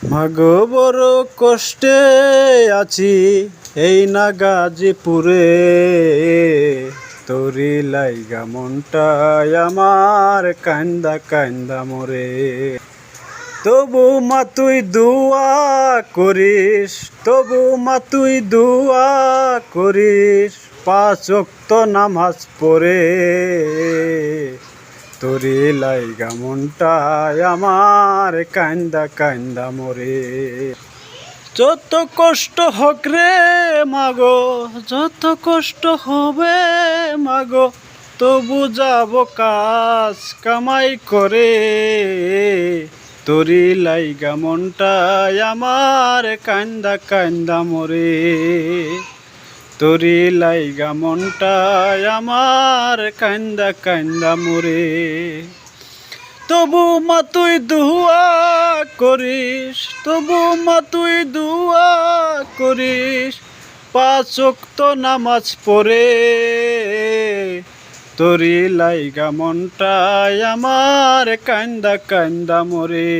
মাগো বড় কষ্টে আছি এই না গাজীপুরে, তোরি লাইগা মনটাই আমার কান্দা কান্দা মরে। তবু মা তুই দুয়া করিস, তবু মা তুই দুয়া করিস, 5 ওয়াক্ত নামাজ পড়ে। তোরে লাইগা মনটাই আমার কান্দা কান্দা মরে। যত কষ্ট হোক রে মাগো, যত কষ্ট হবে মাগো, তবু যাব কাজ কামাই করে। তোরি লাইগা মনটাই আমার কান্দা কান্দা মরে। তোরি লাইগা মনটাই আমার কান্দা কান্দা মরে। তবু মা তুই দুয়া করিস, তবু মা তুই দুয়া করিস, 5 ওয়াক্ত নামাজ পড়ে। তোরি লাইগা মনটাই আমার কান্দা কান্দা মরে।